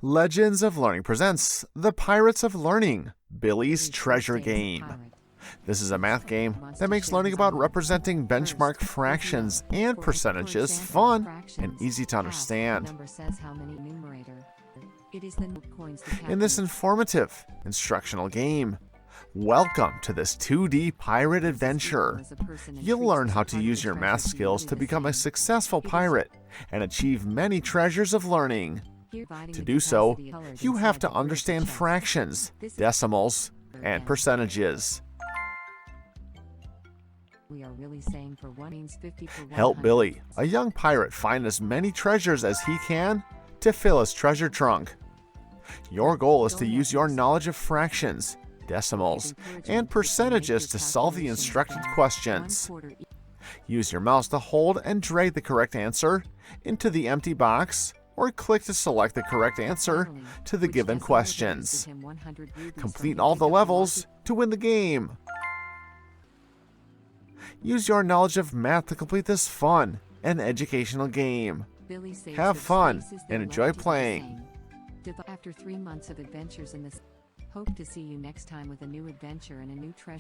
Legends of Learning presents The Pirates of Learning, Billy's Treasure Game. This is a math game that makes learning about representing benchmark fractions and percentages fun and easy to understand. In this informative, instructional game, welcome to this 2D pirate adventure. You'll learn how to use your math skills to become a successful pirate and achieve many treasures of learning. To do so, you have to understand fractions, decimals, and percentages. Help Billy, a young pirate, find as many treasures as he can to fill his treasure trunk. Your goal is to use your knowledge of fractions, decimals, and percentages to solve the instructed questions. Use your mouse to hold and drag the correct answer into the empty box, or click to select the correct answer to the given questions. Complete all the levels to win the game. Use your knowledge of math to complete this fun and educational game. Have fun and enjoy playing. After 3 months of adventures in this, hope to see you next time with a new adventure and a new treasure.